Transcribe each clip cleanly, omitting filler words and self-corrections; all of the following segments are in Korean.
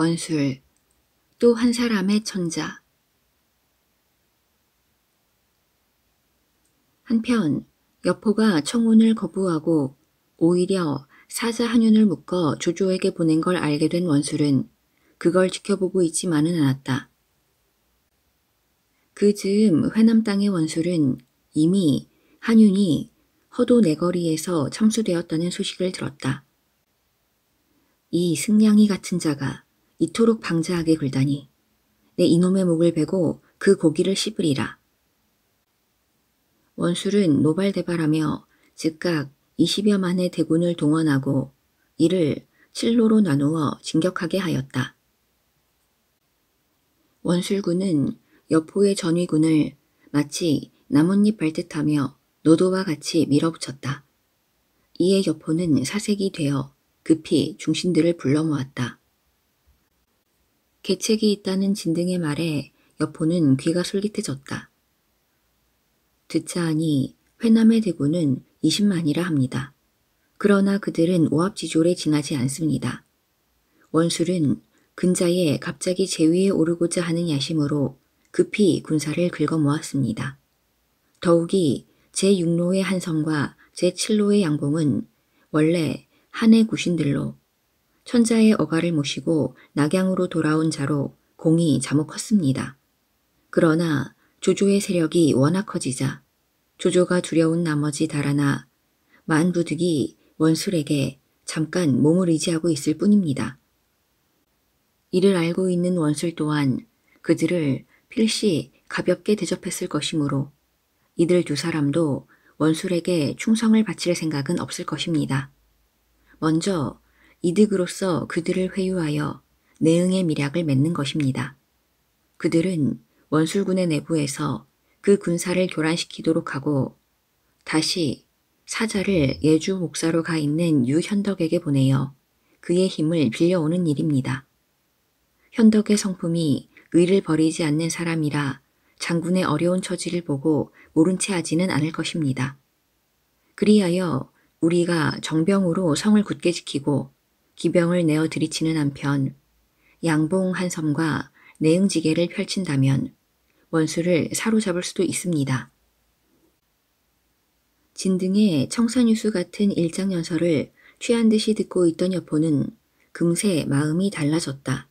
원술, 또 한 사람의 천자. 한편 여포가 청혼을 거부하고 오히려 사자 한윤을 묶어 조조에게 보낸 걸 알게 된 원술은 그걸 지켜보고 있지만은 않았다. 그 즈음 회남 땅의 원술은 이미 한윤이 허도 내거리에서 참수되었다는 소식을 들었다. 이 승냥이 같은 자가 이토록 방자하게 굴다니 내 이놈의 목을 베고 그 고기를 씹으리라. 원술은 노발대발하며 즉각 20여만의 대군을 동원하고 이를 칠로로 나누어 진격하게 하였다. 원술군은 여포의 전위군을 마치 나뭇잎 밟듯하며 노도와 같이 밀어붙였다. 이에 여포는 사색이 되어 급히 중신들을 불러 모았다. 계책이 있다는 진등의 말에 여포는 귀가 솔깃해졌다. 듣자 하니 회남의 대군은 20만이라 합니다. 그러나 그들은 오합지졸에 지나지 않습니다. 원술은 근자에 갑자기 제위에 오르고자 하는 야심으로 급히 군사를 긁어 모았습니다. 더욱이 제6로의 한섬과 제7로의 양봉은 원래 한해 구신들로 천자의 어가를 모시고 낙양으로 돌아온 자로 공이 자목 컸습니다. 그러나 조조의 세력이 워낙 커지자 조조가 두려운 나머지 달아나 만부득이 원술에게 잠깐 몸을 의지하고 있을 뿐입니다. 이를 알고 있는 원술 또한 그들을 필시 가볍게 대접했을 것이므로 이들 두 사람도 원술에게 충성을 바칠 생각은 없을 것입니다. 먼저 이득으로서 그들을 회유하여 내응의 밀약을 맺는 것입니다. 그들은 원술군의 내부에서 그 군사를 교란시키도록 하고 다시 사자를 예주 목사로 가 있는 유현덕에게 보내어 그의 힘을 빌려오는 일입니다. 현덕의 성품이 의를 버리지 않는 사람이라 장군의 어려운 처지를 보고 모른 채 하지는 않을 것입니다. 그리하여 우리가 정병으로 성을 굳게 지키고 기병을 내어 들이치는 한편 양봉 한섬과 내응지계를 펼친다면 원수를 사로잡을 수도 있습니다. 진등의 청산유수 같은 일장연설을 취한 듯이 듣고 있던 여포는 금세 마음이 달라졌다.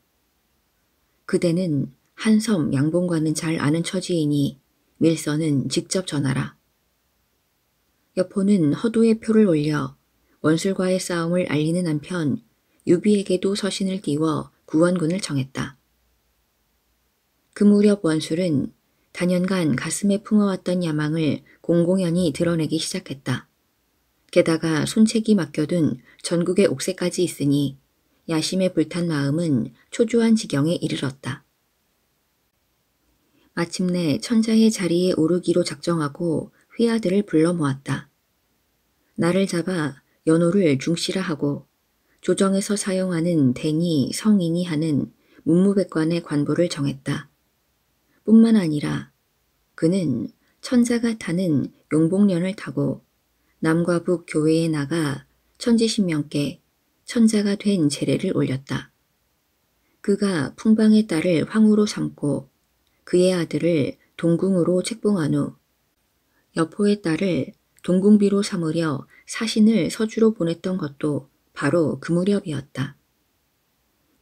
그대는 한섬 양봉과는 잘 아는 처지이니 밀서는 직접 전하라. 여포는 허도의 표를 올려 원술과의 싸움을 알리는 한편 유비에게도 서신을 띄워 구원군을 청했다. 그 무렵 원술은 단연간 가슴에 품어왔던 야망을 공공연히 드러내기 시작했다. 게다가 손책이 맡겨둔 전국의 옥새까지 있으니 야심에 불탄 마음은 초조한 지경에 이르렀다. 마침내 천자의 자리에 오르기로 작정하고 휘하들을 불러 모았다. 나를 잡아 연호를 중시라 하고 조정에서 사용하는 댕이, 성인이 하는 문무백관의 관보를 정했다. 뿐만 아니라 그는 천자가 타는 용복련을 타고 남과 북 교회에 나가 천지신명께 천자가 된 제례를 올렸다. 그가 풍방의 딸을 황후로 삼고 그의 아들을 동궁으로 책봉한 후 여포의 딸을 동궁비로 삼으려 사신을 서주로 보냈던 것도 바로 그 무렵이었다.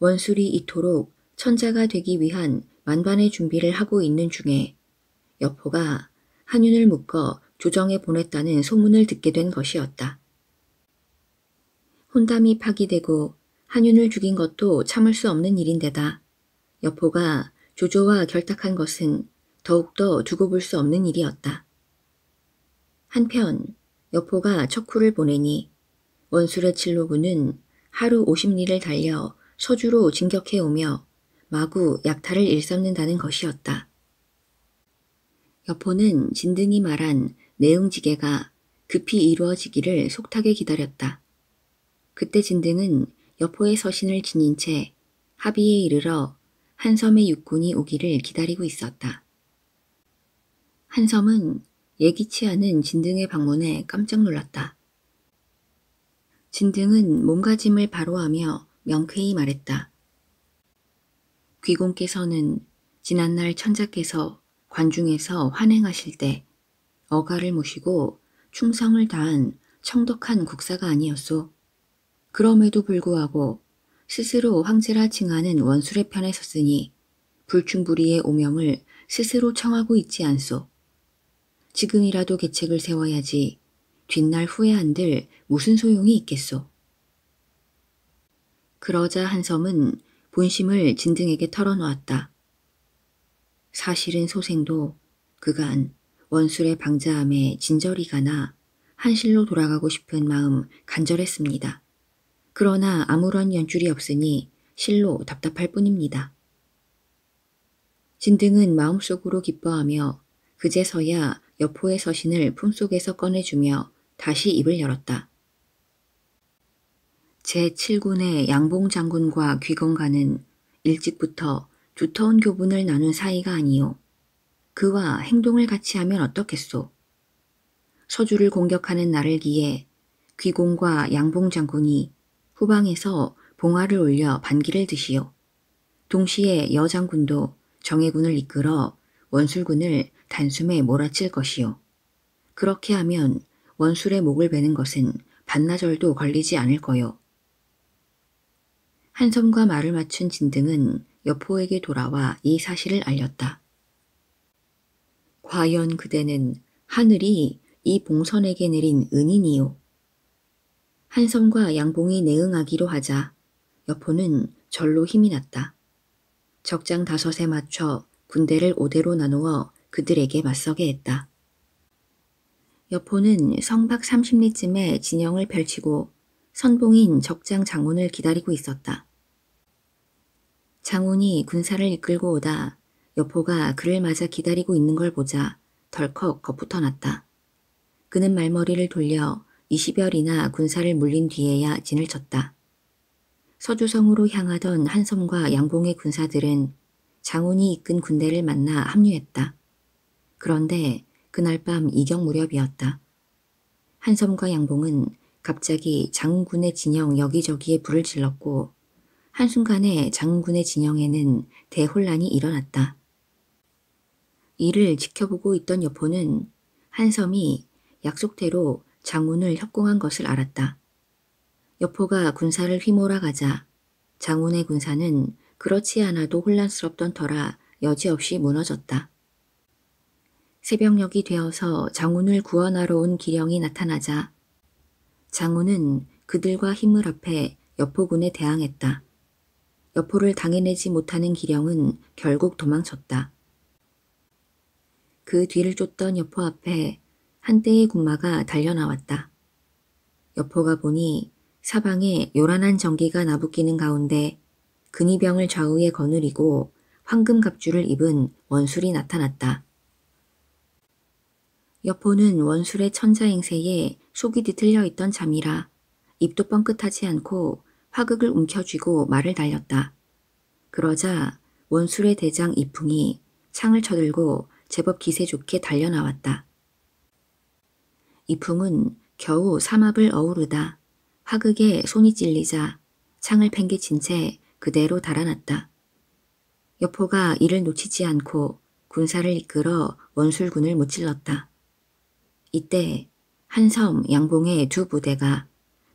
원술이 이토록 천자가 되기 위한 만반의 준비를 하고 있는 중에 여포가 한윤을 묶어 조정에 보냈다는 소문을 듣게 된 것이었다. 혼담이 파기되고 한윤을 죽인 것도 참을 수 없는 일인데다 여포가 조조와 결탁한 것은 더욱더 두고 볼 수 없는 일이었다. 한편 여포가 척후를 보내니 원술의 칠로군은 하루 50리를 달려 서주로 진격해오며 마구 약탈을 일삼는다는 것이었다. 여포는 진등이 말한 내응지계가 급히 이루어지기를 속하게 기다렸다. 그때 진등은 여포의 서신을 지닌 채 합의에 이르러 한섬의 육군이 오기를 기다리고 있었다. 한섬은 예기치 않은 진등의 방문에 깜짝 놀랐다. 진등은 몸가짐을 바로하며 명쾌히 말했다. 귀공께서는 지난날 천자께서 관중에서 환행하실 때 어가를 모시고 충성을 다한 청덕한 국사가 아니었소. 그럼에도 불구하고 스스로 황제라 칭하는 원술의 편에 섰으니 불충불이의 오명을 스스로 청하고 있지 않소. 지금이라도 계책을 세워야지 뒷날 후회한들 무슨 소용이 있겠소. 그러자 한섬은 본심을 진등에게 털어놓았다. 사실은 소생도 그간 원술의 방자함에 진절이 가나 한실로 돌아가고 싶은 마음 간절했습니다. 그러나 아무런 연줄이 없으니 실로 답답할 뿐입니다. 진등은 마음속으로 기뻐하며 그제서야 여포의 서신을 품속에서 꺼내주며 다시 입을 열었다. 제7군의 양봉 장군과 귀건가는 일찍부터 두터운 교분을 나눈 사이가 아니요. 그와 행동을 같이 하면 어떻겠소. 서주를 공격하는 날을 기해 귀공과 양봉 장군이 후방에서 봉화를 올려 반기를 드시오. 동시에 여장군도 정예군을 이끌어 원술군을 단숨에 몰아칠 것이오. 그렇게 하면 원술의 목을 베는 것은 반나절도 걸리지 않을 거요. 한섬과 말을 맞춘 진등은 여포에게 돌아와 이 사실을 알렸다. 과연 그대는 하늘이 이 봉선에게 내린 은인이요. 한섬과 양봉이 내응하기로 하자 여포는 절로 힘이 났다. 적장 5에 맞춰 군대를 5대로 나누어 그들에게 맞서게 했다. 여포는 성박 30리쯤에 진영을 펼치고 선봉인 적장 장훈을 기다리고 있었다. 장훈이 군사를 이끌고 오다 여포가 그를 맞아 기다리고 있는 걸 보자 덜컥 겁부터 났다. 그는 말머리를 돌려 20여이나 군사를 물린 뒤에야 진을 쳤다. 서주성으로 향하던 한섬과 양봉의 군사들은 장훈이 이끈 군대를 만나 합류했다. 그런데 그날 밤 이경 무렵이었다. 한섬과 양봉은 갑자기 장훈군의 진영 여기저기에 불을 질렀고 한순간에 장훈군의 진영에는 대혼란이 일어났다. 이를 지켜보고 있던 여포는 한섬이 약속대로 장훈을 협공한 것을 알았다. 여포가 군사를 휘몰아가자 장훈의 군사는 그렇지 않아도 혼란스럽던 터라 여지없이 무너졌다. 새벽녘이 되어서 장훈을 구원하러 온 기령이 나타나자 장훈은 그들과 힘을 합해 여포군에 대항했다. 여포를 당해내지 못하는 기령은 결국 도망쳤다. 그 뒤를 쫓던 여포 앞에 한대의 군마가 달려나왔다. 여포가 보니 사방에 요란한 전기가 나부끼는 가운데 근위병을 좌우에 거느리고 황금 갑주를 입은 원술이 나타났다. 여포는 원술의 천자행세에 속이 뒤틀려 있던 잠이라 입도 뻥끗하지 않고 화극을 움켜쥐고 말을 달렸다. 그러자 원술의 대장 이풍이 창을 쳐들고 제법 기세 좋게 달려나왔다. 이풍은 겨우 삼합을 어우르다 화극에 손이 찔리자 창을 팽개친 채 그대로 달아났다. 여포가 이를 놓치지 않고 군사를 이끌어 원술군을 무찔렀다. 이때 한섬, 양봉의 두 부대가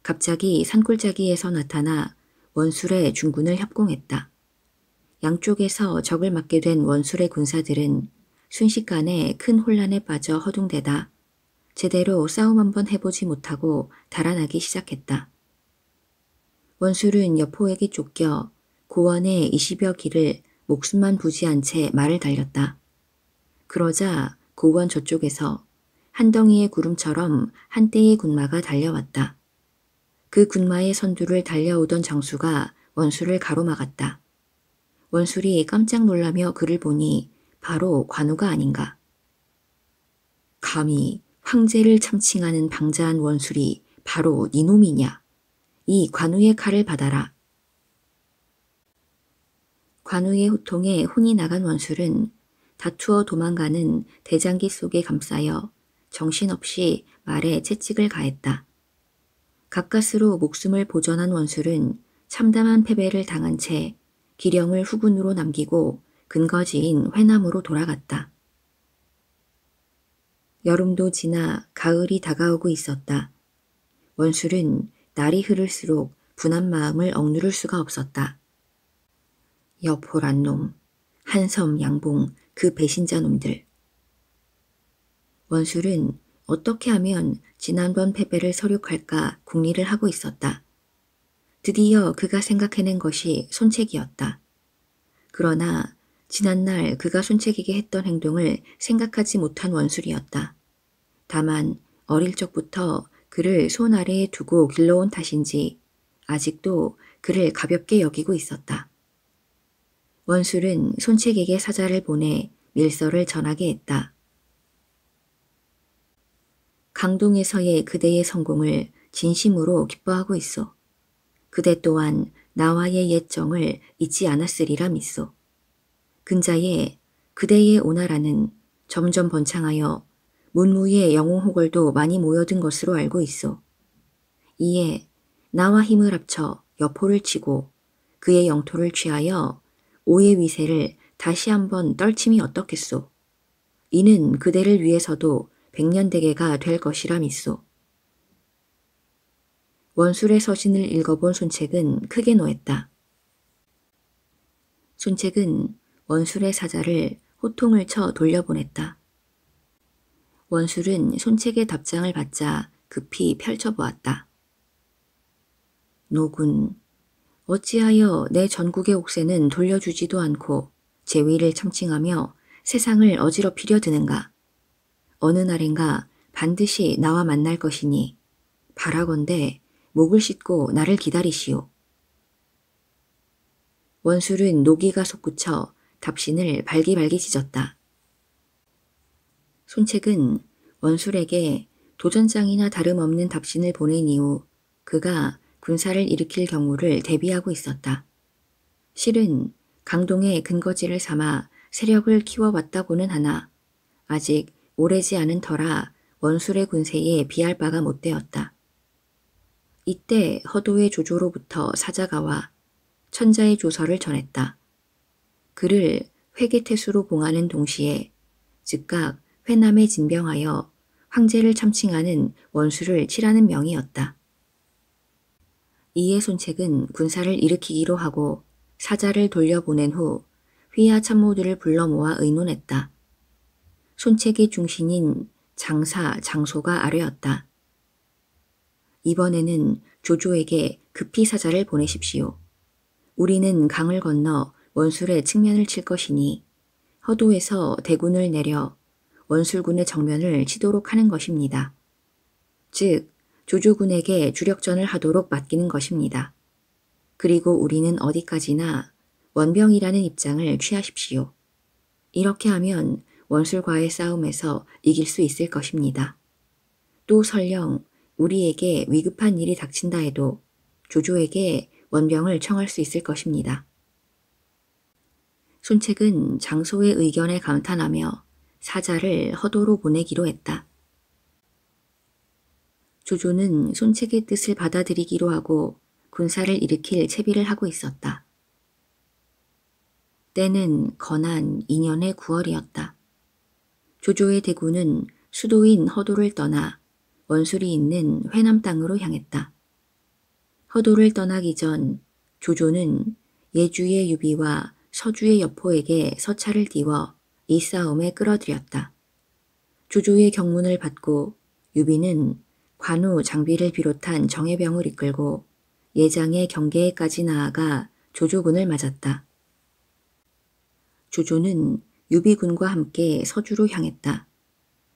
갑자기 산골짜기에서 나타나 원술의 중군을 협공했다. 양쪽에서 적을 맞게 된 원술의 군사들은 순식간에 큰 혼란에 빠져 허둥대다 제대로 싸움 한번 해보지 못하고 달아나기 시작했다. 원술은 여포에게 쫓겨 고원의 20여 길을 목숨만 부지한 채 말을 달렸다. 그러자 고원 저쪽에서 한 덩이의 구름처럼 한 떼의 군마가 달려왔다. 그 군마의 선두를 달려오던 장수가 원술을 가로막았다. 원술이 깜짝 놀라며 그를 보니 바로 관우가 아닌가. 감히 황제를 참칭하는 방자한 원술이 바로 네 놈이냐. 이 관우의 칼을 받아라. 관우의 호통에 혼이 나간 원술은 다투어 도망가는 대장기 속에 감싸여 정신없이 말에 채찍을 가했다. 가까스로 목숨을 보전한 원술은 참담한 패배를 당한 채 기령을 후군으로 남기고 근거지인 회남으로 돌아갔다. 여름도 지나 가을이 다가오고 있었다. 원술은 날이 흐를수록 분한 마음을 억누를 수가 없었다. 여포란 놈, 한섬, 양봉, 그 배신자 놈들. 원술은 어떻게 하면 지난번 패배를 서륙할까 궁리를 하고 있었다. 드디어 그가 생각해낸 것이 손책이었다. 그러나 지난날 그가 손책에게 했던 행동을 생각하지 못한 원술이었다. 다만 어릴 적부터 그를 손 아래에 두고 길러온 탓인지 아직도 그를 가볍게 여기고 있었다. 원술은 손책에게 사자를 보내 밀서를 전하게 했다. 강동에서의 그대의 성공을 진심으로 기뻐하고 있어. 그대 또한 나와의 옛 정을 잊지 않았으리라 믿소. 근자에 그대의 오나라는 점점 번창하여 문무의 영웅호걸도 많이 모여든 것으로 알고 있어. 이에 나와 힘을 합쳐 여포를 치고 그의 영토를 취하여 오의 위세를 다시 한번 떨침이 어떻겠소. 이는 그대를 위해서도 백년대계가 될 것이라 믿소. 원술의 서신을 읽어본 손책은 크게 노했다. 손책은 원술의 사자를 호통을 쳐 돌려보냈다. 원술은 손책의 답장을 받자 급히 펼쳐보았다. 노군, 어찌하여 내 전국의 옥새는 돌려주지도 않고 재위를 참칭하며 세상을 어지럽히려 드는가. 어느 날인가 반드시 나와 만날 것이니 바라건대 목을 씻고 나를 기다리시오. 원술은 노기가 솟구쳐 답신을 발기발기 찢었다. 손책은 원술에게 도전장이나 다름없는 답신을 보낸 이후 그가 군사를 일으킬 경우를 대비하고 있었다. 실은 강동의 근거지를 삼아 세력을 키워왔다고는 하나 아직 오래지 않은 터라 원술의 군세에 비할 바가 못 되었다. 이때 허도의 조조로부터 사자가 와 천자의 조서를 전했다. 그를 회계태수로 봉하는 동시에 즉각 회남에 진병하여 황제를 참칭하는 원수를 치라는 명이었다. 이에 손책은 군사를 일으키기로 하고 사자를 돌려보낸 후 휘하 참모들을 불러 모아 의논했다. 손책의 중신인 장사, 장소가 아뢰었다. 이번에는 조조에게 급히 사자를 보내십시오. 우리는 강을 건너 원술의 측면을 칠 것이니 허도에서 대군을 내려 원술군의 정면을 치도록 하는 것입니다. 즉 조조군에게 주력전을 하도록 맡기는 것입니다. 그리고 우리는 어디까지나 원병이라는 입장을 취하십시오. 이렇게 하면 원술과의 싸움에서 이길 수 있을 것입니다. 또 설령 우리에게 위급한 일이 닥친다 해도 조조에게 원병을 청할 수 있을 것입니다. 손책은 장소의 의견에 감탄하며 사자를 허도로 보내기로 했다. 조조는 손책의 뜻을 받아들이기로 하고 군사를 일으킬 채비를 하고 있었다. 때는 건한 2년의 9월이었다. 조조의 대군은 수도인 허도를 떠나 원술이 있는 회남 땅으로 향했다. 허도를 떠나기 전 조조는 예주의 유비와 서주의 여포에게 서차를 띄워 이 싸움에 끌어들였다. 조조의 경문을 받고 유비는 관우 장비를 비롯한 정예병을 이끌고 예장의 경계에까지 나아가 조조군을 맞았다. 조조는 유비군과 함께 서주로 향했다.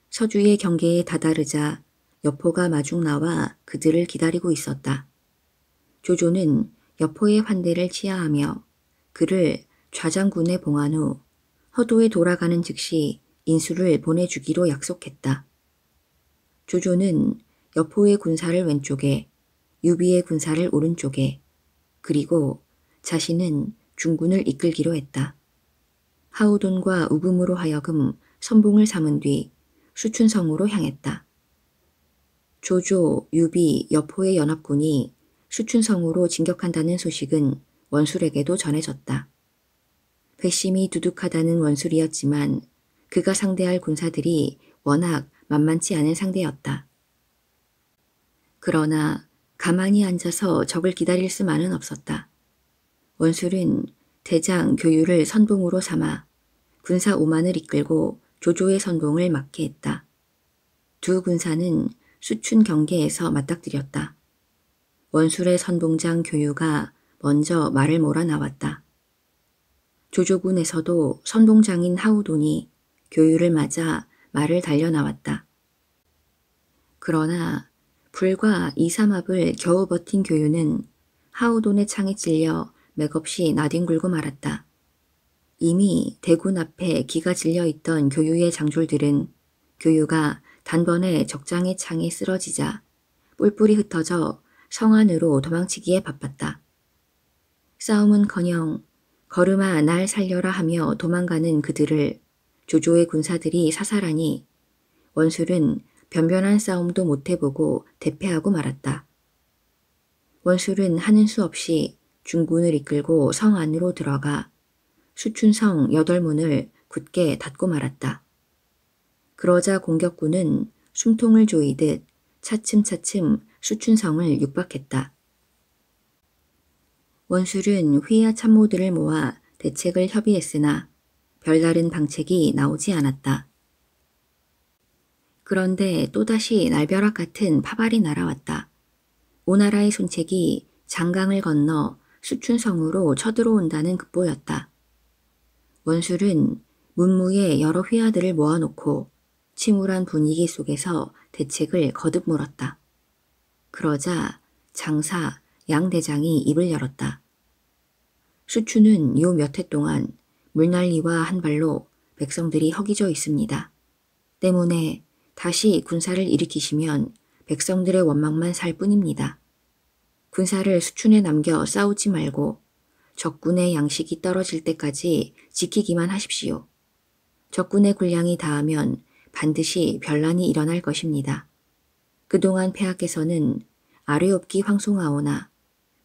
서주의 경계에 다다르자 여포가 마중 나와 그들을 기다리고 있었다. 조조는 여포의 환대를 치하하며 그를 좌장군에 봉한 후 허도에 돌아가는 즉시 인수를 보내주기로 약속했다. 조조는 여포의 군사를 왼쪽에 유비의 군사를 오른쪽에 그리고 자신은 중군을 이끌기로 했다. 하우돈과 우금으로 하여금 선봉을 삼은 뒤 수춘성으로 향했다. 조조, 유비, 여포의 연합군이 수춘성으로 진격한다는 소식은 원술에게도 전해졌다. 괘씸이 두둑하다는 원술이었지만 그가 상대할 군사들이 워낙 만만치 않은 상대였다. 그러나 가만히 앉아서 적을 기다릴 수만은 없었다. 원술은 대장 교유를 선봉으로 삼아 군사 5만을 이끌고 조조의 선봉을 맡게 했다. 두 군사는 수춘 경계에서 맞닥뜨렸다. 원술의 선봉장 교유가 먼저 말을 몰아 나왔다. 조조군에서도 선봉장인 하우돈이 교유를 맞아 말을 달려 나왔다. 그러나 불과 2, 3합을 겨우 버틴 교유는 하우돈의 창에 찔려 맥없이 나뒹굴고 말았다. 이미 대군 앞에 기가 질려있던 교유의 장졸들은 교유가 단번에 적장의 창에 쓰러지자 뿔뿔이 흩어져 성 안으로 도망치기에 바빴다. 싸움은커녕 걸음아 날 살려라 하며 도망가는 그들을 조조의 군사들이 사살하니 원술은 변변한 싸움도 못해보고 대패하고 말았다. 원술은 하는 수 없이 중군을 이끌고 성 안으로 들어가 수춘성 8문을 굳게 닫고 말았다. 그러자 공격군은 숨통을 조이듯 차츰차츰 수춘성을 육박했다. 원술은 휘하 참모들을 모아 대책을 협의했으나 별다른 방책이 나오지 않았다. 그런데 또다시 날벼락 같은 파발이 날아왔다. 오나라의 손책이 장강을 건너 수춘성으로 쳐들어온다는 급보였다. 원술은 문무에 여러 휘하들을 모아놓고 침울한 분위기 속에서 대책을 거듭 물었다. 그러자 장사, 양 대장이 입을 열었다. 수춘은 요 몇 해 동안 물난리와 한발로 백성들이 허기져 있습니다. 때문에 다시 군사를 일으키시면 백성들의 원망만 살 뿐입니다. 군사를 수춘에 남겨 싸우지 말고 적군의 양식이 떨어질 때까지 지키기만 하십시오. 적군의 군량이 다하면 반드시 변란이 일어날 것입니다. 그동안 폐하께서는 아뢰옵기 황송하오나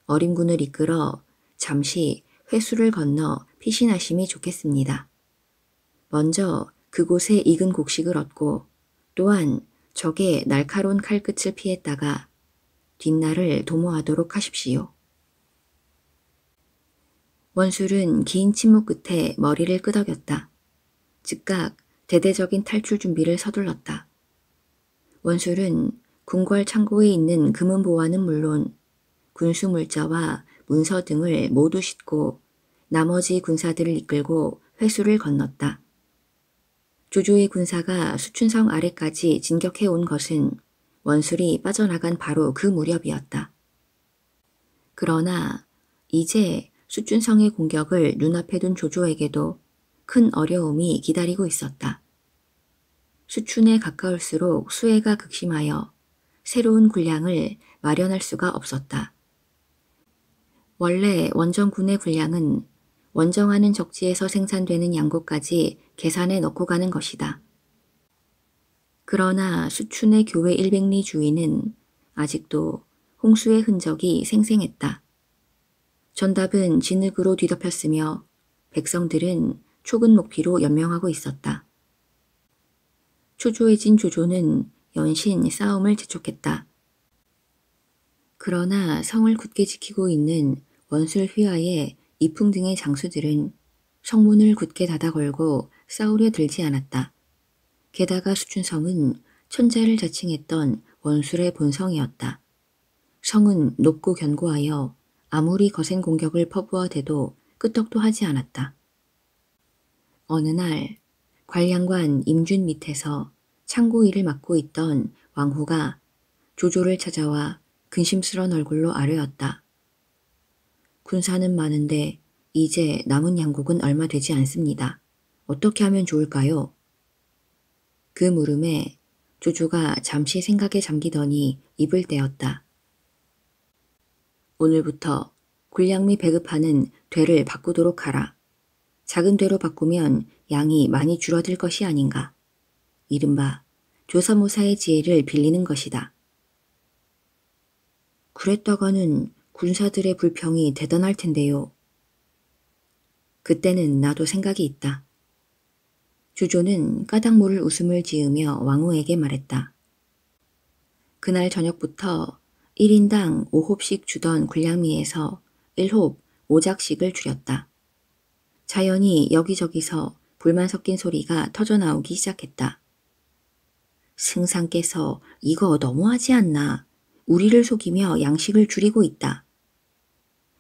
어림군을 이끌어 잠시 회수를 건너 피신하심이 좋겠습니다. 먼저 그곳에 익은 곡식을 얻고 또한 적의 날카로운 칼끝을 피했다가 뒷날을 도모하도록 하십시오. 원술은 긴 침묵 끝에 머리를 끄덕였다. 즉각 대대적인 탈출 준비를 서둘렀다. 원술은 궁궐 창고에 있는 금은보화는 물론 군수 물자와 문서 등을 모두 싣고 나머지 군사들을 이끌고 회수를 건넜다. 조조의 군사가 수춘성 아래까지 진격해 온 것은 원술이 빠져나간 바로 그 무렵이었다. 그러나 이제 수춘성의 공격을 눈앞에 둔 조조에게도 큰 어려움이 기다리고 있었다. 수춘에 가까울수록 수해가 극심하여 새로운 군량을 마련할 수가 없었다. 원래 원정군의 군량은 원정하는 적지에서 생산되는 양고까지 계산해 넣고 가는 것이다. 그러나 수춘의 교회 100리 주위는 아직도 홍수의 흔적이 생생했다. 전답은 진흙으로 뒤덮였으며 백성들은 촉은 목피로 연명하고 있었다. 초조해진 조조는 연신 싸움을 재촉했다. 그러나 성을 굳게 지키고 있는 원술 휘하의 이풍 등의 장수들은 성문을 굳게 닫아 걸고 싸우려 들지 않았다. 게다가 수춘성은 천자를 자칭했던 원술의 본성이었다. 성은 높고 견고하여 아무리 거센 공격을 퍼부어대도 끄떡도 하지 않았다. 어느 날 관량관 임준 밑에서 창고 일을 맡고 있던 왕후가 조조를 찾아와 근심스런 얼굴로 아뢰었다. 군사는 많은데 이제 남은 양국은 얼마 되지 않습니다. 어떻게 하면 좋을까요? 그 물음에 조조가 잠시 생각에 잠기더니 입을 떼었다. 오늘부터 군량미 배급하는 되를 바꾸도록 하라. 작은 되로 바꾸면 양이 많이 줄어들 것이 아닌가. 이른바 조사모사의 지혜를 빌리는 것이다. 그랬다가는 군사들의 불평이 대단할 텐데요. 그때는 나도 생각이 있다. 조조는 까닭 모를 웃음을 지으며 왕후에게 말했다. 그날 저녁부터 1인당 5홉씩 주던 군량미에서 1홉 5작씩을 줄였다. 자연히 여기저기서 불만 섞인 소리가 터져나오기 시작했다. 승상께서 이거 너무하지 않나? 우리를 속이며 양식을 줄이고 있다.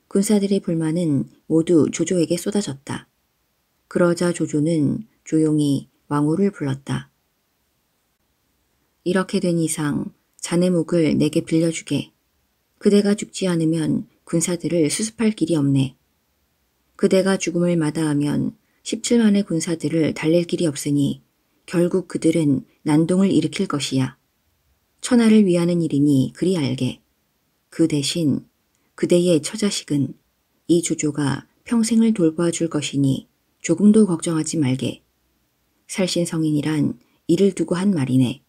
군사들의 불만은 모두 조조에게 쏟아졌다. 그러자 조조는 조용히 왕후를 불렀다. 이렇게 된 이상 자네 목을 내게 빌려주게. 그대가 죽지 않으면 군사들을 수습할 길이 없네. 그대가 죽음을 마다하면 17만의 군사들을 달랠 길이 없으니 결국 그들은 난동을 일으킬 것이야. 천하를 위하는 일이니 그리 알게. 그 대신 그대의 처자식은 이 조조가 평생을 돌봐줄 것이니 조금도 걱정하지 말게. 살신성인이란 이를 두고 한 말이네.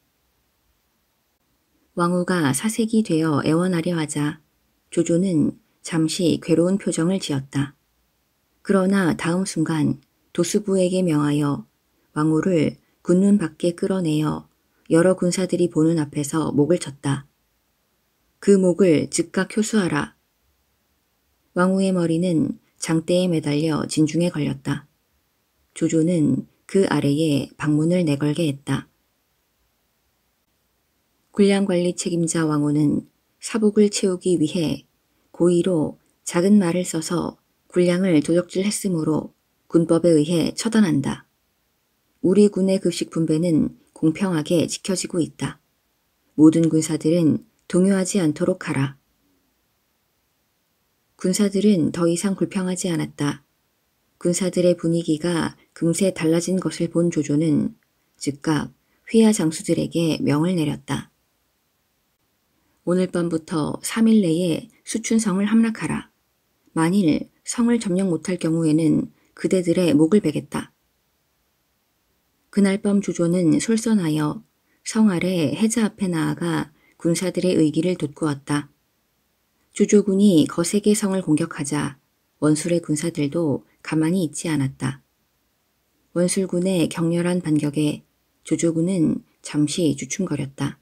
왕후가 사색이 되어 애원하려 하자 조조는 잠시 괴로운 표정을 지었다. 그러나 다음 순간 도수부에게 명하여 왕후를 군문 밖에 끌어내어 여러 군사들이 보는 앞에서 목을 쳤다. 그 목을 즉각 효수하라. 왕후의 머리는 장대에 매달려 진중에 걸렸다. 조조는 그 아래에 방문을 내걸게 했다. 군량관리 책임자 왕후는 사복을 채우기 위해 고의로 작은 말을 써서 군량을 도적질했으므로 군법에 의해 처단한다. 우리 군의 급식 분배는 공평하게 지켜지고 있다. 모든 군사들은 동요하지 않도록 하라. 군사들은 더 이상 불평하지 않았다. 군사들의 분위기가 금세 달라진 것을 본 조조는 즉각 휘하 장수들에게 명을 내렸다. 오늘 밤부터 3일 내에 수춘성을 함락하라. 만일 성을 점령 못할 경우에는 그대들의 목을 베겠다. 그날 밤 조조는 솔선하여 성 아래 해자 앞에 나아가 군사들의 의기를 돋구었다. 조조군이 거세게 성을 공격하자 원술의 군사들도 가만히 있지 않았다. 원술군의 격렬한 반격에 조조군은 잠시 주춤거렸다.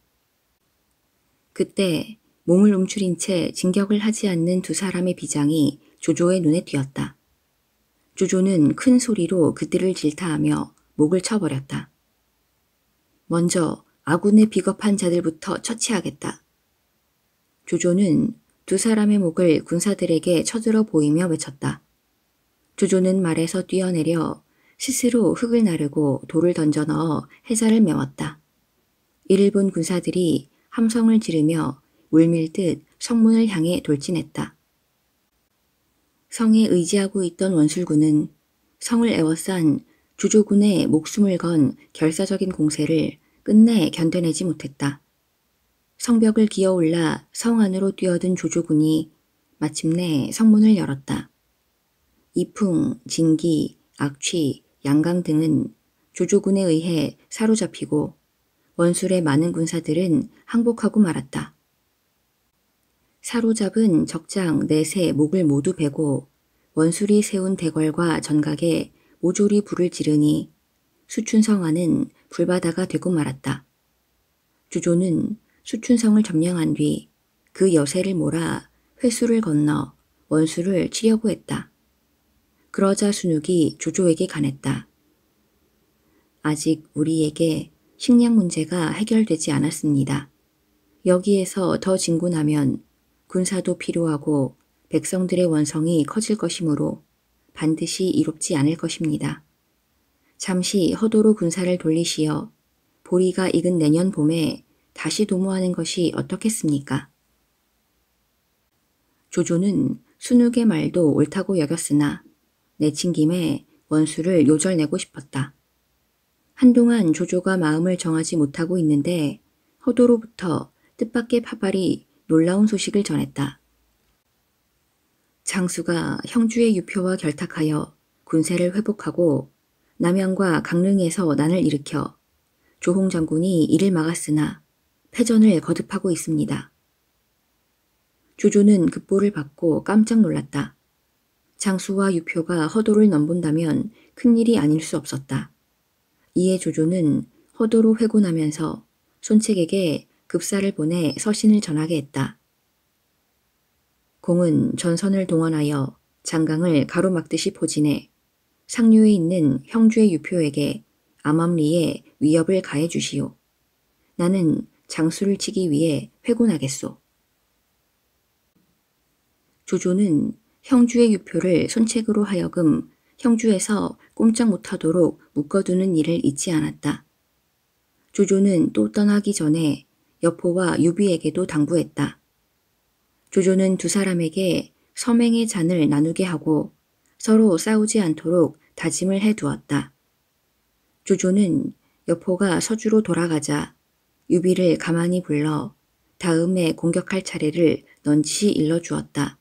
그때 몸을 움츠린 채 진격을 하지 않는 두 사람의 비장이 조조의 눈에 띄었다. 조조는 큰 소리로 그들을 질타하며 목을 쳐버렸다. 먼저 아군의 비겁한 자들부터 처치하겠다. 조조는 두 사람의 목을 군사들에게 쳐들어 보이며 외쳤다. 조조는 말에서 뛰어내려 스스로 흙을 나르고 돌을 던져 넣어 해자를 메웠다. 이를 본 군사들이 함성을 지르며 물밀듯 성문을 향해 돌진했다. 성에 의지하고 있던 원술군은 성을 에워싼 조조군의 목숨을 건 결사적인 공세를 끝내 견뎌내지 못했다. 성벽을 기어올라 성 안으로 뛰어든 조조군이 마침내 성문을 열었다. 이풍, 진기, 악취, 양강 등은 조조군에 의해 사로잡히고 원술의 많은 군사들은 항복하고 말았다. 사로잡은 적장 넷의 목을 모두 베고 원술이 세운 대궐과 전각에 모조리 불을 지르니 수춘성 안은 불바다가 되고 말았다. 조조는 수춘성을 점령한 뒤 그 여세를 몰아 회수를 건너 원수를 치려고 했다. 그러자 순욱이 조조에게 간했다. 아직 우리에게 식량 문제가 해결되지 않았습니다. 여기에서 더 진군하면 군사도 필요하고 백성들의 원성이 커질 것이므로 반드시 이롭지 않을 것입니다. 잠시 허도로 군사를 돌리시어 보리가 익은 내년 봄에 다시 도모하는 것이 어떻겠습니까? 조조는 순욱의 말도 옳다고 여겼으나 내친 김에 원수를 요절내고 싶었다. 한동안 조조가 마음을 정하지 못하고 있는데 허도로부터 뜻밖의 파발이 놀라운 소식을 전했다. 장수가 형주의 유표와 결탁하여 군세를 회복하고 남양과 강릉에서 난을 일으켜 조홍 장군이 이를 막았으나 패전을 거듭하고 있습니다. 조조는 급보를 받고 깜짝 놀랐다. 장수와 유표가 허도를 넘본다면 큰일이 아닐 수 없었다. 이에 조조는 허도로 회군하면서 손책에게 급사를 보내 서신을 전하게 했다. 공은 전선을 동원하여 장강을 가로막듯이 포진해 상류에 있는 형주의 유표에게 암암리에 위협을 가해 주시오. 나는 장수를 치기 위해 회군하겠소. 조조는 형주의 유표를 손책으로 하여금 형주에서 꼼짝 못하도록 묶어두는 일을 잊지 않았다. 조조는 또 떠나기 전에 여포와 유비에게도 당부했다. 조조는 두 사람에게 서맹의 잔을 나누게 하고 서로 싸우지 않도록 다짐을 해두었다. 조조는 여포가 서주로 돌아가자 유비를 가만히 불러 다음에 공격할 차례를 넌지시 일러주었다.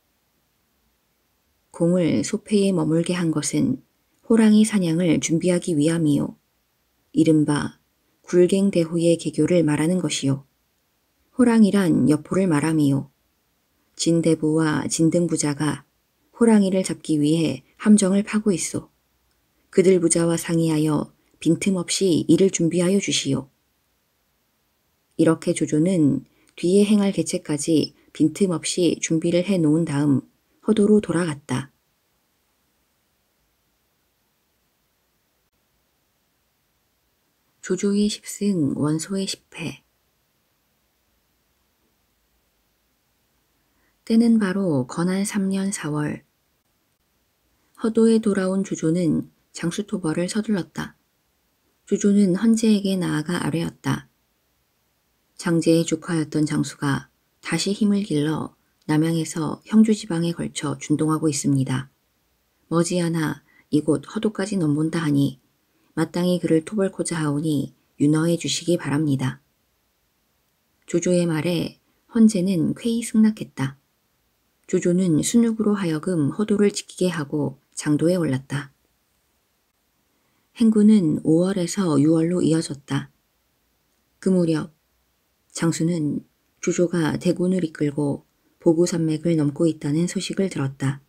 공을 소패에 머물게 한 것은 호랑이 사냥을 준비하기 위함이요. 이른바 굴갱대호의 개교를 말하는 것이요. 호랑이란 여포를 말함이요. 진대부와 진등부자가 호랑이를 잡기 위해 함정을 파고 있소. 그들 부자와 상의하여 빈틈없이 이를 준비하여 주시오. 이렇게 조조는 뒤에 행할 계책까지 빈틈없이 준비를 해놓은 다음 허도로 돌아갔다. 조조의 10승 원소의 10패. 때는 바로 건한 3년 4월. 허도에 돌아온 조조는 장수토벌을 서둘렀다. 조조는 헌제에게 나아가 아뢰었다. 장제의 조카였던 장수가 다시 힘을 길러 남양에서 형주지방에 걸쳐 준동하고 있습니다. 머지않아 이곳 허도까지 넘본다 하니 마땅히 그를 토벌코자 하오니 윤허해 주시기 바랍니다. 조조의 말에 헌제는 쾌히 승낙했다. 조조는 순육으로 하여금 허도를 지키게 하고 장도에 올랐다. 행군은 5월에서 6월로 이어졌다. 그 무렵 장수는 조조가 대군을 이끌고 보구산맥을 넘고 있다는 소식을 들었다.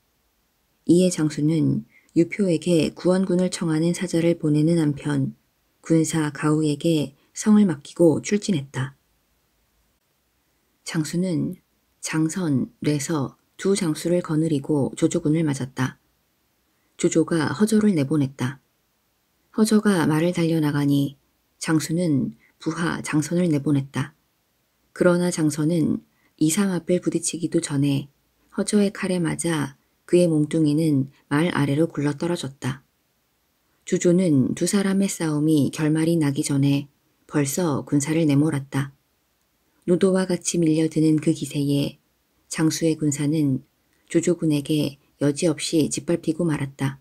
이에 장수는 유표에게 구원군을 청하는 사자를 보내는 한편 군사 가우에게 성을 맡기고 출진했다. 장수는 장선, 뇌서 두 장수를 거느리고 조조군을 맞았다. 조조가 허저를 내보냈다. 허저가 말을 달려나가니 장수는 부하 장선을 내보냈다. 그러나 장선은 이상 앞을 부딪히기도 전에 허저의 칼에 맞아 그의 몸뚱이는 말 아래로 굴러떨어졌다. 조조는 두 사람의 싸움이 결말이 나기 전에 벌써 군사를 내몰았다. 노도와 같이 밀려드는 그 기세에 장수의 군사는 조조군에게 여지없이 짓밟히고 말았다.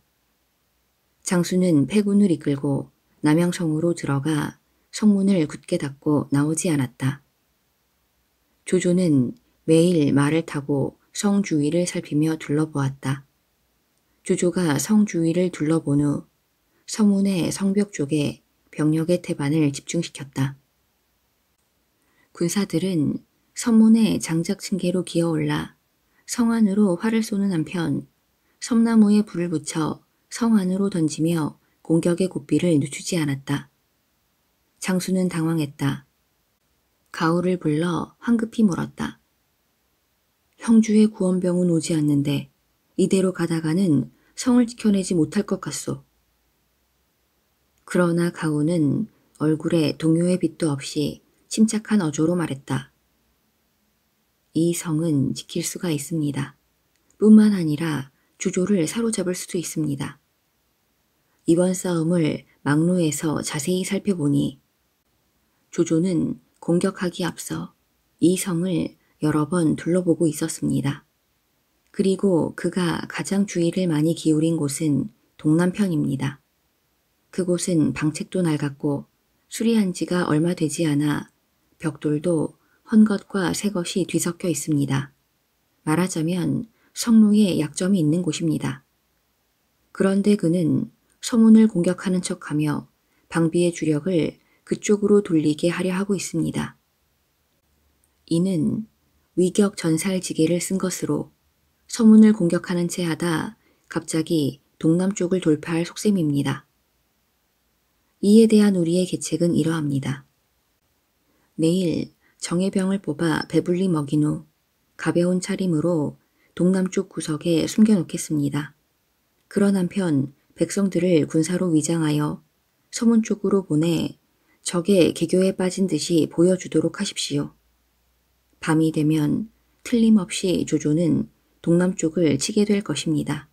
장수는 패군을 이끌고 남양성으로 들어가 성문을 굳게 닫고 나오지 않았다. 조조는 매일 말을 타고 성 주위를 살피며 둘러보았다. 조조가 성 주위를 둘러본 후 성문의 성벽 쪽에 병력의 태반을 집중시켰다. 군사들은 성문의 장작 층계로 기어올라 성 안으로 활을 쏘는 한편 섬나무에 불을 붙여 성 안으로 던지며 공격의 고삐를 늦추지 않았다. 장수는 당황했다. 가우를 불러 황급히 물었다. 형주의 구원병은 오지 않는데 이대로 가다가는 성을 지켜내지 못할 것 같소. 그러나 가우는 얼굴에 동요의 빛도 없이 침착한 어조로 말했다. 이 성은 지킬 수가 있습니다. 뿐만 아니라 조조를 사로잡을 수도 있습니다. 이번 싸움을 막로에서 자세히 살펴보니 조조는 공격하기 앞서 이 성을 여러 번 둘러보고 있었습니다. 그리고 그가 가장 주의를 많이 기울인 곳은 동남편입니다. 그곳은 방책도 낡았고 수리한 지가 얼마 되지 않아 벽돌도 헌것과 새것이 뒤섞여 있습니다. 말하자면 성로에 약점이 있는 곳입니다. 그런데 그는 서문을 공격하는 척하며 방비의 주력을 그쪽으로 돌리게 하려 하고 있습니다. 이는 위격 전살지계를 쓴 것으로 서문을 공격하는 채 하다 갑자기 동남쪽을 돌파할 속셈입니다. 이에 대한 우리의 계책은 이러합니다. 내일 정예병을 뽑아 배불리 먹인 후 가벼운 차림으로 동남쪽 구석에 숨겨놓겠습니다. 그런 한편 백성들을 군사로 위장하여 서문 쪽으로 보내 적의 계교에 빠진 듯이 보여주도록 하십시오. 밤이 되면 틀림없이 조조는 동남쪽을 치게 될 것입니다.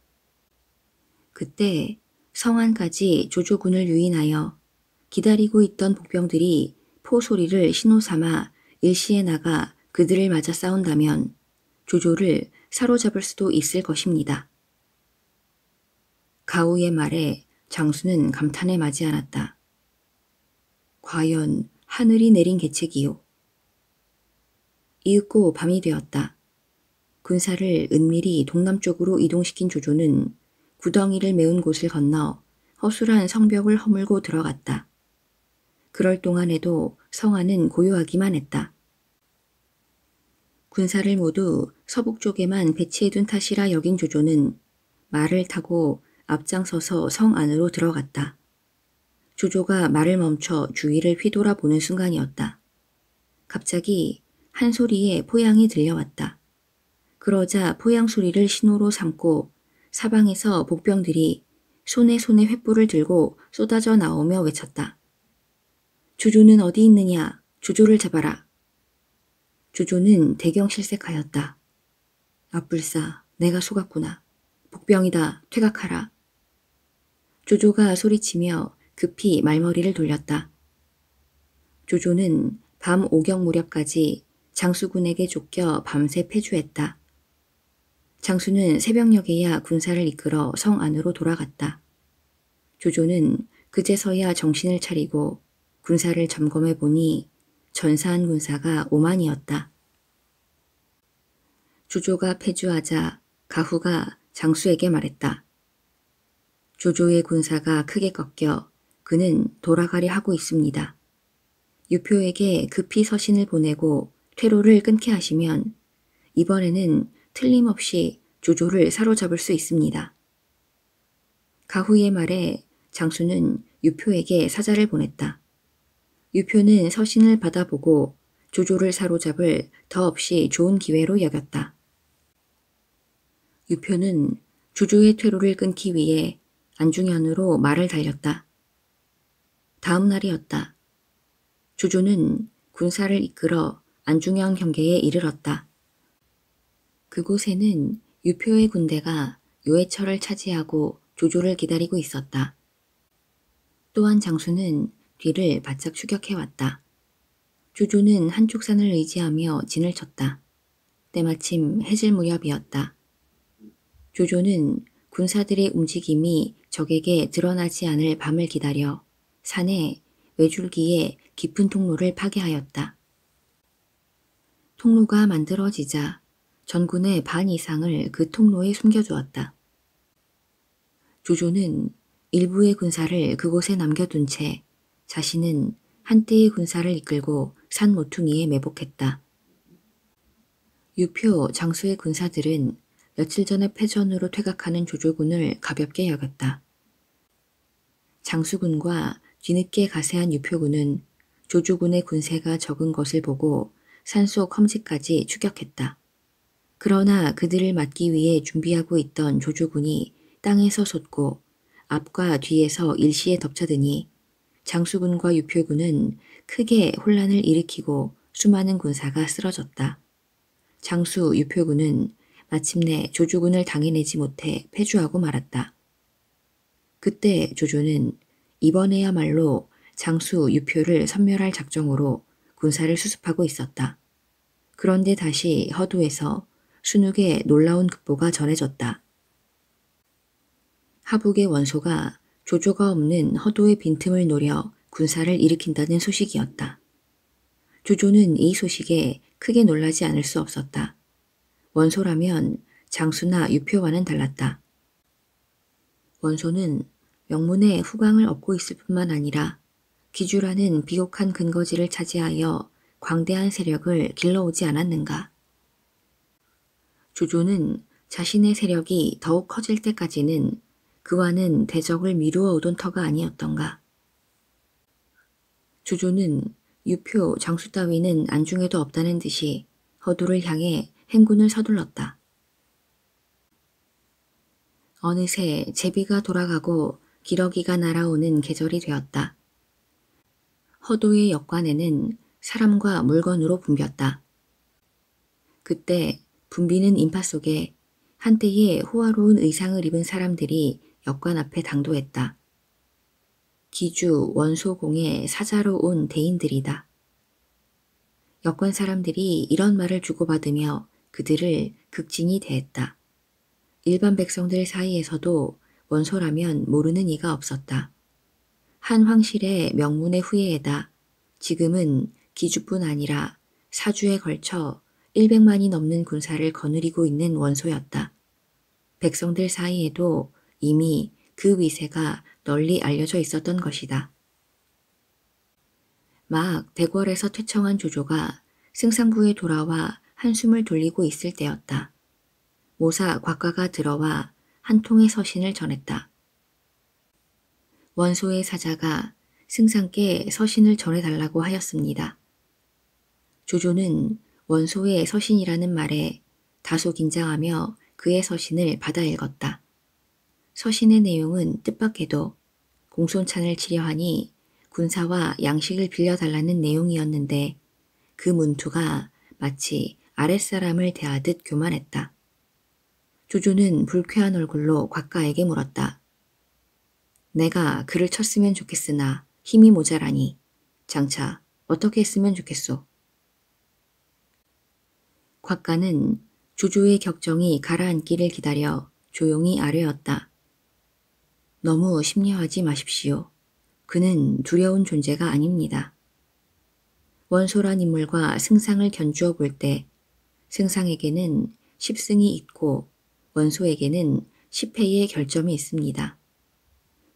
그때 성안까지 조조군을 유인하여 기다리고 있던 복병들이 포소리를 신호삼아 일시에 나가 그들을 맞아 싸운다면 조조를 사로잡을 수도 있을 것입니다. 가우의 말에 장수는 감탄에 마지 않았다. 과연 하늘이 내린 계책이요. 이윽고 밤이 되었다. 군사를 은밀히 동남쪽으로 이동시킨 조조는 구덩이를 메운 곳을 건너 허술한 성벽을 허물고 들어갔다. 그럴 동안에도 성안은 고요하기만 했다. 군사를 모두 서북 쪽에만 배치해둔 탓이라 여긴 조조는 말을 타고 앞장서서 성 안으로 들어갔다. 조조가 말을 멈춰 주위를 휘돌아보는 순간이었다. 갑자기 한 소리에 포양이 들려왔다. 그러자 포양 소리를 신호로 삼고 사방에서 복병들이 손에 횃불을 들고 쏟아져 나오며 외쳤다. 조조는 어디 있느냐? 조조를 잡아라. 조조는 대경실색하였다. 앞불사, 내가 속았구나. 복병이다. 퇴각하라. 조조가 소리치며 급히 말머리를 돌렸다. 조조는 밤 오경 무렵까지 장수군에게 쫓겨 밤새 패주했다. 장수는 새벽녘에야 군사를 이끌어 성 안으로 돌아갔다. 조조는 그제서야 정신을 차리고 군사를 점검해 보니 전사한 군사가 5만이었다. 조조가 패주하자 가후가 장수에게 말했다. 조조의 군사가 크게 꺾여 그는 돌아가려 하고 있습니다. 유표에게 급히 서신을 보내고 퇴로를 끊게 하시면 이번에는 틀림없이 조조를 사로잡을 수 있습니다. 가후의 말에 장수는 유표에게 사자를 보냈다. 유표는 서신을 받아보고 조조를 사로잡을 더없이 좋은 기회로 여겼다. 유표는 조조의 퇴로를 끊기 위해 안중현으로 말을 달렸다. 다음 날이었다. 조조는 군사를 이끌어 안중현 경계에 이르렀다. 그곳에는 유표의 군대가 요해철을 차지하고 조조를 기다리고 있었다. 또한 장수는 뒤를 바짝 추격해왔다. 조조는 한쪽 산을 의지하며 진을 쳤다. 때마침 해질 무렵이었다. 조조는 군사들의 움직임이 적에게 드러나지 않을 밤을 기다려 산에 외줄기에 깊은 통로를 파괴하였다. 통로가 만들어지자 전군의 반 이상을 그 통로에 숨겨두었다. 조조는 일부의 군사를 그곳에 남겨둔 채 자신은 한때의 군사를 이끌고 산 모퉁이에 매복했다. 유표, 장수의 군사들은 며칠 전에 패전으로 퇴각하는 조조군을 가볍게 여겼다. 장수군과 뒤늦게 가세한 유표군은 조조군의 군세가 적은 것을 보고 산속 험지까지 추격했다. 그러나 그들을 맞기 위해 준비하고 있던 조조군이 땅에서 솟고 앞과 뒤에서 일시에 덮쳐드니 장수군과 유표군은 크게 혼란을 일으키고 수많은 군사가 쓰러졌다. 장수, 유표군은 마침내 조조군을 당해내지 못해 패주하고 말았다. 그때 조조는 이번에야말로 장수, 유표를 섬멸할 작정으로 군사를 수습하고 있었다. 그런데 다시 허도에서 순욱의 놀라운 급보가 전해졌다. 하북의 원소가 조조가 없는 허도의 빈틈을 노려 군사를 일으킨다는 소식이었다. 조조는 이 소식에 크게 놀라지 않을 수 없었다. 원소라면 장수나 유표와는 달랐다. 원소는 명문의 후광을 얻고 있을 뿐만 아니라 기주라는 비옥한 근거지를 차지하여 광대한 세력을 길러오지 않았는가. 조조는 자신의 세력이 더욱 커질 때까지는 그와는 대적을 미루어 오던 터가 아니었던가. 조조는 유표, 장수 따위는 안중에도 없다는 듯이 허도를 향해 행군을 서둘렀다. 어느새 제비가 돌아가고 기러기가 날아오는 계절이 되었다. 허도의 역관에는 사람과 물건으로 붐볐다. 그때 붐비는 인파 속에 한때의 호화로운 의상을 입은 사람들이 역관 앞에 당도했다. 기주, 원소공의 사자로 온 대인들이다. 역관 사람들이 이런 말을 주고받으며 그들을 극진히 대했다. 일반 백성들 사이에서도 원소라면 모르는 이가 없었다. 한 황실의 명문의 후예에다 지금은 기주뿐 아니라 사주에 걸쳐 100만이 넘는 군사를 거느리고 있는 원소였다. 백성들 사이에도 이미 그 위세가 널리 알려져 있었던 것이다. 막 대궐에서 퇴청한 조조가 승상부에 돌아와 한숨을 돌리고 있을 때였다. 모사 곽가가 들어와 한 통의 서신을 전했다. 원소의 사자가 승상께 서신을 전해달라고 하였습니다. 조조는 원소의 서신이라는 말에 다소 긴장하며 그의 서신을 받아 읽었다. 서신의 내용은 뜻밖에도 공손찬을 치려하니 군사와 양식을 빌려달라는 내용이었는데 그 문투가 마치 아랫사람을 대하듯 교만했다. 조조는 불쾌한 얼굴로 곽가에게 물었다. 내가 그를 쳤으면 좋겠으나 힘이 모자라니 장차 어떻게 했으면 좋겠소? 곽가는 조조의 격정이 가라앉기를 기다려 조용히 아뢰었다. 너무 심려하지 마십시오. 그는 두려운 존재가 아닙니다. 원소란 인물과 승상을 견주어 볼 때 승상에게는 10승이 있고 원소에게는 10패의 결점이 있습니다.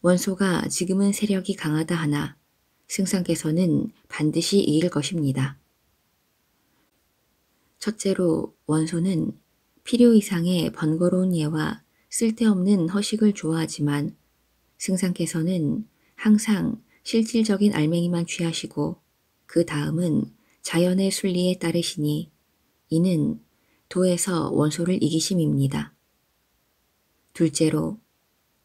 원소가 지금은 세력이 강하다 하나 승상께서는 반드시 이길 것입니다. 첫째로 원소는 필요 이상의 번거로운 예와 쓸데없는 허식을 좋아하지만 승상께서는 항상 실질적인 알맹이만 취하시고 그 다음은 자연의 순리에 따르시니 이는 도에서 원소를 이기심입니다. 둘째로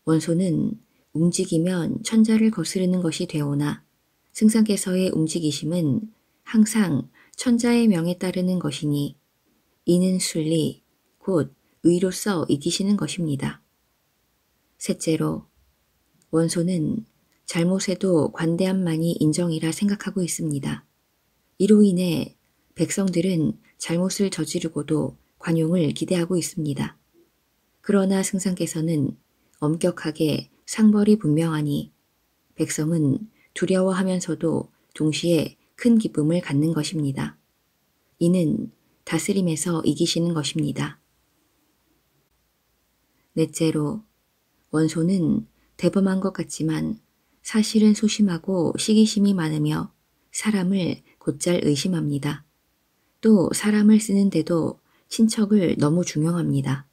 원소는 움직이면 천자를 거스르는 것이 되오나 승상께서의 움직이심은 항상 천자의 명에 따르는 것이니 이는 순리, 곧 의로서 이기시는 것입니다. 셋째로 원소는 잘못에도 관대함만이 인정이라 생각하고 있습니다. 이로 인해 백성들은 잘못을 저지르고도 관용을 기대하고 있습니다. 그러나 승상께서는 엄격하게 상벌이 분명하니 백성은 두려워하면서도 동시에 큰 기쁨을 갖는 것입니다. 이는 다스림에서 이기시는 것입니다. 넷째로 원소는 대범한 것 같지만 사실은 소심하고 시기심이 많으며 사람을 곧잘 의심합니다. 또 사람을 쓰는데도 친척을 너무 중용합니다.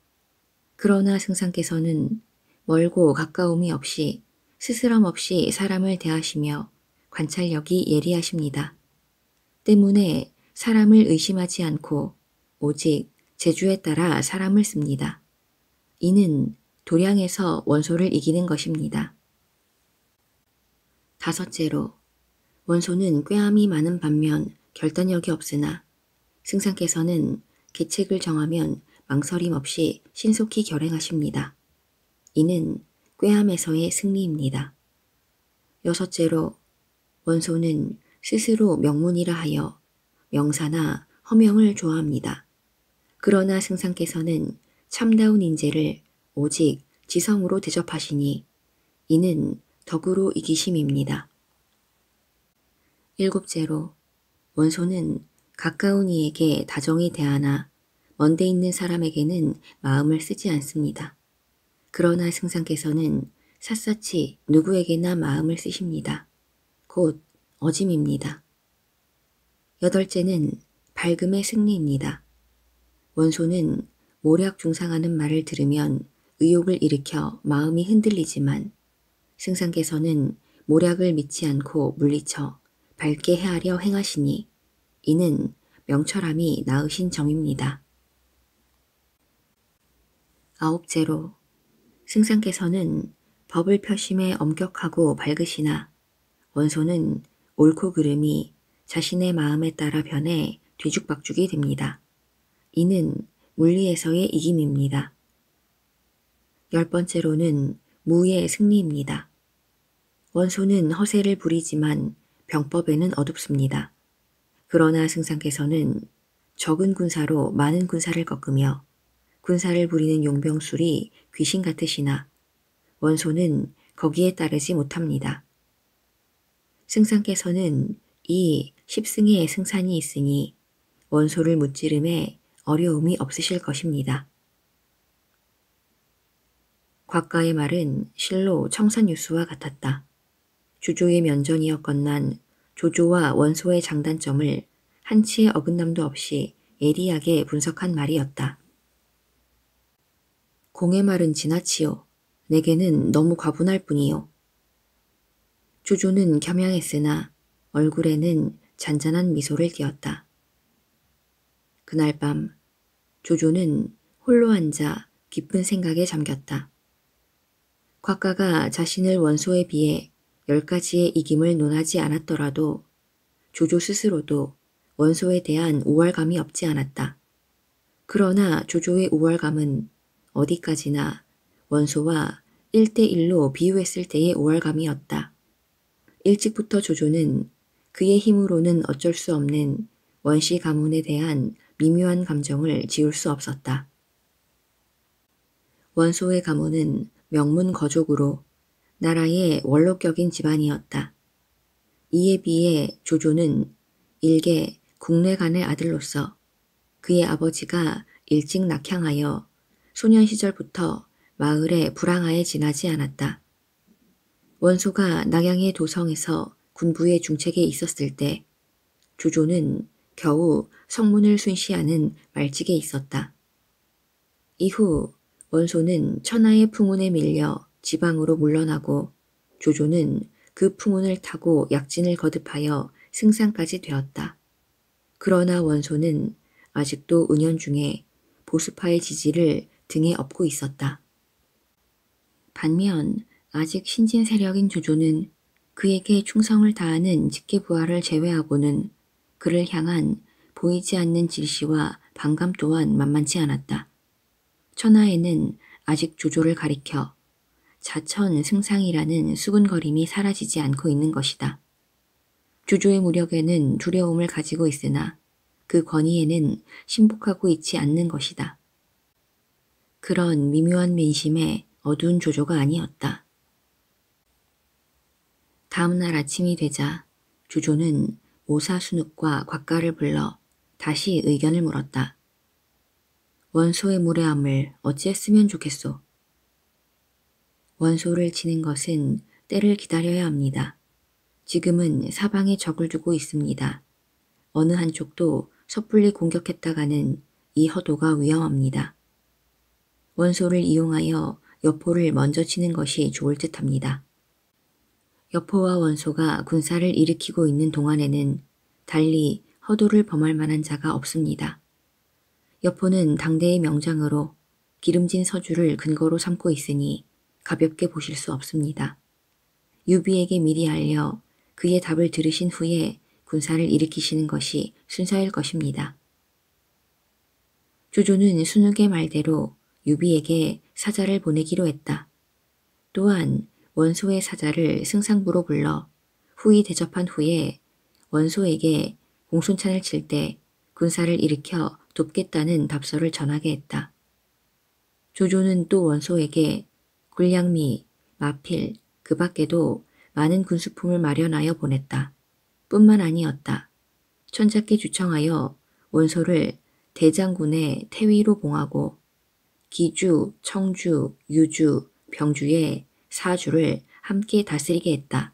그러나 승상께서는 멀고 가까움이 없이 스스럼 없이 사람을 대하시며 관찰력이 예리하십니다. 때문에 사람을 의심하지 않고 오직 재주에 따라 사람을 씁니다. 이는 도량에서 원소를 이기는 것입니다. 다섯째로 원소는 꾀함이 많은 반면 결단력이 없으나 승상께서는 계책을 정하면 망설임 없이 신속히 결행하십니다. 이는 꾀함에서의 승리입니다. 여섯째로 원소는 스스로 명문이라 하여 명사나 허명을 좋아합니다. 그러나 승상께서는 참다운 인재를 오직 지성으로 대접하시니 이는 덕으로 이기심입니다. 일곱째로 원소는 가까운 이에게 다정히 대하나 먼데 있는 사람에게는 마음을 쓰지 않습니다. 그러나 승상께서는 샅샅이 누구에게나 마음을 쓰십니다. 곧 어짐입니다. 여덟째는 밝음의 승리입니다. 원소는 모략 중상하는 말을 들으면 의욕을 일으켜 마음이 흔들리지만 승상께서는 모략을 믿지 않고 물리쳐 밝게 헤아려 행하시니 이는 명철함이 나으신 점입니다. 아홉째로 승상께서는 법을 표심에 엄격하고 밝으시나 원소는 옳고 그름이 자신의 마음에 따라 변해 뒤죽박죽이 됩니다. 이는 물리에서의 이김입니다. 10번째로는 무의 승리입니다. 원소는 허세를 부리지만 병법에는 어둡습니다. 그러나 승상께서는 적은 군사로 많은 군사를 꺾으며 군사를 부리는 용병술이 귀신 같으시나 원소는 거기에 따르지 못합니다. 승상께서는 이 10승의 승산이 있으니 원소를 무찌름에 어려움이 없으실 것입니다. 곽가의 말은 실로 청산유수와 같았다. 주조의 면전이어 건난 조조와 원소의 장단점을 한치의 어긋남도 없이 예리하게 분석한 말이었다. 공의 말은 지나치요. 내게는 너무 과분할 뿐이요. 조조는 겸양했으나 얼굴에는 잔잔한 미소를 띄었다. 그날 밤 조조는 홀로 앉아 깊은 생각에 잠겼다. 곽가가 자신을 원소에 비해 10가지의 이김을 논하지 않았더라도 조조 스스로도 원소에 대한 우월감이 없지 않았다. 그러나 조조의 우월감은 어디까지나 원소와 1대1로 비유했을 때의 우월감이었다. 일찍부터 조조는 그의 힘으로는 어쩔 수 없는 원시 가문에 대한 미묘한 감정을 지울 수 없었다. 원소의 가문은 명문 거족으로 나라의 원로격인 집안이었다. 이에 비해 조조는 일개 국내간의 아들로서 그의 아버지가 일찍 낙향하여 소년 시절부터 마을의 불황하에 지나지 않았다. 원소가 낙양의 도성에서 군부의 중책에 있었을 때 조조는 겨우 성문을 순시하는 말직에 있었다. 이후 원소는 천하의 풍운에 밀려 지방으로 물러나고 조조는 그 풍운을 타고 약진을 거듭하여 승상까지 되었다. 그러나 원소는 아직도 은연중에 보수파의 지지를 등에 업고 있었다. 반면 아직 신진 세력인 조조는 그에게 충성을 다하는 직계부하를 제외하고는 그를 향한 보이지 않는 질시와 반감 또한 만만치 않았다. 천하에는 아직 조조를 가리켜 자천 승상이라는 수군거림이 사라지지 않고 있는 것이다. 조조의 무력에는 두려움을 가지고 있으나 그 권위에는 신복하고 있지 않는 것이다. 그런 미묘한 민심에 어두운 조조가 아니었다. 다음 날 아침이 되자 조조는 오사순욱과 곽가를 불러 다시 의견을 물었다. 원소의 무례함을 어찌했으면 좋겠소? 원소를 치는 것은 때를 기다려야 합니다. 지금은 사방에 적을 두고 있습니다. 어느 한쪽도 섣불리 공격했다가는 이 허도가 위험합니다. 원소를 이용하여 여포를 먼저 치는 것이 좋을 듯합니다. 여포와 원소가 군사를 일으키고 있는 동안에는 달리 허도를 범할 만한 자가 없습니다. 여포는 당대의 명장으로 기름진 서주를 근거로 삼고 있으니 가볍게 보실 수 없습니다. 유비에게 미리 알려 그의 답을 들으신 후에 군사를 일으키시는 것이 순서일 것입니다. 조조는 순욱의 말대로 유비에게 사자를 보내기로 했다. 또한 원소의 사자를 승상부로 불러 후이 대접한 후에 원소에게 공순찬을 칠 때 군사를 일으켜 돕겠다는 답서를 전하게 했다. 조조는 또 원소에게 굴량미, 마필, 그 밖에도 많은 군수품을 마련하여 보냈다. 뿐만 아니었다. 천자께 주청하여 원소를 대장군의 태위로 봉하고 기주, 청주, 유주, 병주의 사주를 함께 다스리게 했다.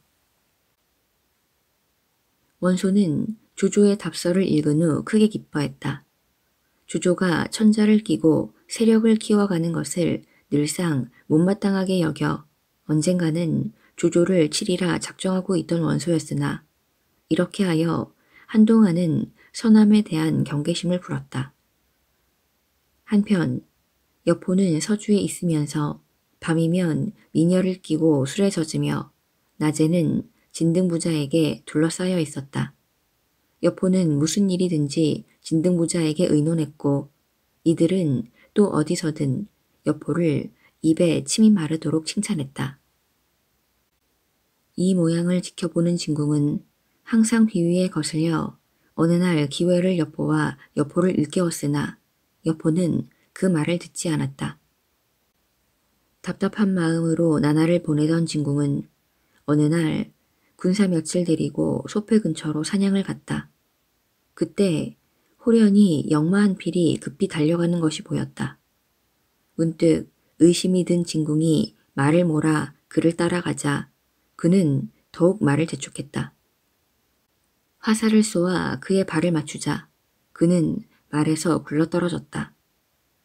원소는 조조의 답서를 읽은 후 크게 기뻐했다. 조조가 천자를 끼고 세력을 키워가는 것을 늘상 못마땅하게 여겨 언젠가는 조조를 치리라 작정하고 있던 원소였으나 이렇게 하여 한동안은 서남에 대한 경계심을 풀었다. 한편 여포는 서주에 있으면서 밤이면 미녀를 끼고 술에 젖으며 낮에는 진등부자에게 둘러싸여 있었다. 여포는 무슨 일이든지 진등부자에게 의논했고 이들은 또 어디서든 여포를 입에 침이 마르도록 칭찬했다. 이 모양을 지켜보는 진궁은 항상 비위에 거슬려 어느 날 기회를 여포와 여포를 일깨웠으나 여포는 그 말을 듣지 않았다. 답답한 마음으로 나날을 보내던 진궁은 어느 날 군사 며칠 데리고 소패 근처로 사냥을 갔다. 그때 호련히 역마 한 필이 급히 달려가는 것이 보였다. 문득 의심이 든 진궁이 말을 몰아 그를 따라가자 그는 더욱 말을 재촉했다. 화살을 쏘아 그의 발을 맞추자 그는 말에서 굴러떨어졌다.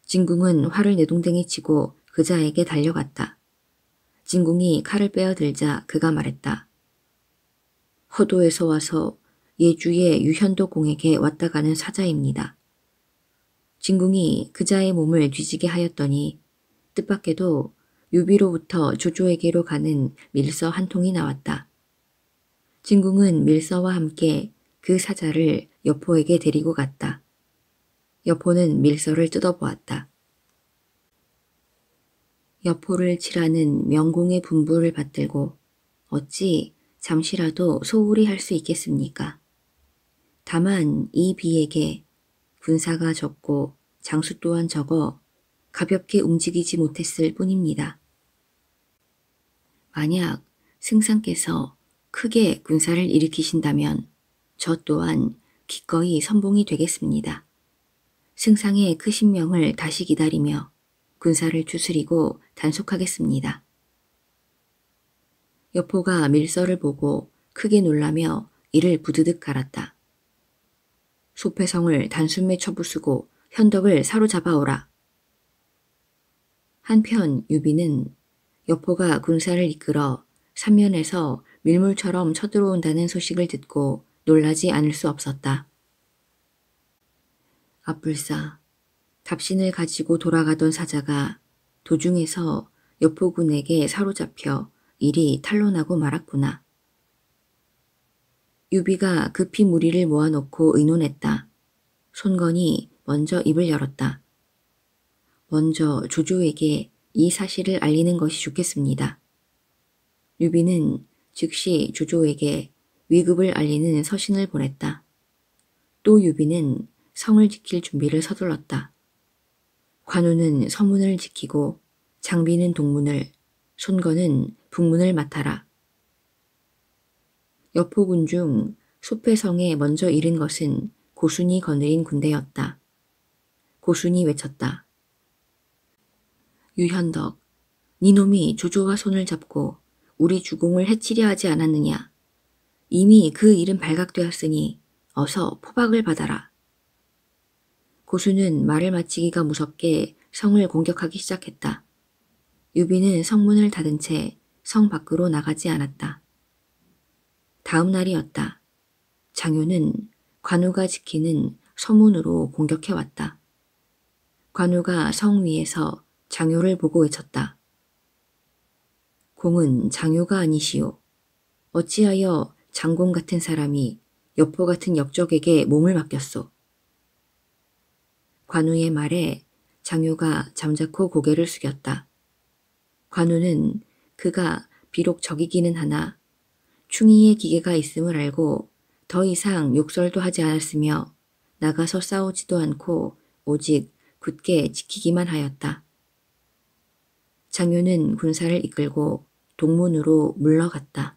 진궁은 활을 내동댕이 치고 그자에게 달려갔다. 진궁이 칼을 빼어들자 그가 말했다. 허도에서 와서 예주의 유현도 공에게 왔다 가는 사자입니다. 진궁이 그자의 몸을 뒤지게 하였더니 뜻밖에도 유비로부터 조조에게로 가는 밀서 한 통이 나왔다. 진궁은 밀서와 함께 그 사자를 여포에게 데리고 갔다. 여포는 밀서를 뜯어보았다. 여포를 칠하는 명공의 분부를 받들고 어찌 잠시라도 소홀히 할 수 있겠습니까? 다만 이 비에게 군사가 적고 장수 또한 적어 가볍게 움직이지 못했을 뿐입니다. 만약 승상께서 크게 군사를 일으키신다면 저 또한 기꺼이 선봉이 되겠습니다. 승상의 크신 명을 다시 기다리며 군사를 추스리고 단속하겠습니다. 여포가 밀서를 보고 크게 놀라며 이를 부드득 갈았다. 소패성을 단숨에 쳐부수고 현덕을 사로잡아오라. 한편 유비는 여포가 군사를 이끌어 삼면에서 밀물처럼 쳐들어온다는 소식을 듣고 놀라지 않을 수 없었다. 앞불사, 답신을 가지고 돌아가던 사자가 도중에서 여포군에게 사로잡혀 일이 탄로나고 말았구나. 유비가 급히 무리를 모아놓고 의논했다. 손건이 먼저 입을 열었다. 먼저 조조에게 이 사실을 알리는 것이 좋겠습니다. 유비는 즉시 조조에게 위급을 알리는 서신을 보냈다. 또 유비는 성을 지킬 준비를 서둘렀다. 관우는 서문을 지키고 장비는 동문을, 손건은 북문을 맡아라. 여포군 중 소패성에 먼저 이른 것은 고순이 거느린 군대였다. 고순이 외쳤다. 유현덕, 니놈이 조조와 손을 잡고 우리 주공을 해치려 하지 않았느냐. 이미 그 일은 발각되었으니 어서 포박을 받아라. 고수는 말을 마치기가 무섭게 성을 공격하기 시작했다. 유비는 성문을 닫은 채 성 밖으로 나가지 않았다. 다음 날이었다. 장효는 관우가 지키는 서문으로 공격해왔다. 관우가 성 위에서 장효를 보고 외쳤다. 공은 장효가 아니시오. 어찌하여 장공 같은 사람이 여포 같은 역적에게 몸을 맡겼소. 관우의 말에 장효가 잠자코 고개를 숙였다. 관우는 그가 비록 적이기는 하나 충의의 기계가 있음을 알고 더 이상 욕설도 하지 않았으며 나가서 싸우지도 않고 오직 굳게 지키기만 하였다. 장효는 군사를 이끌고 동문으로 물러갔다.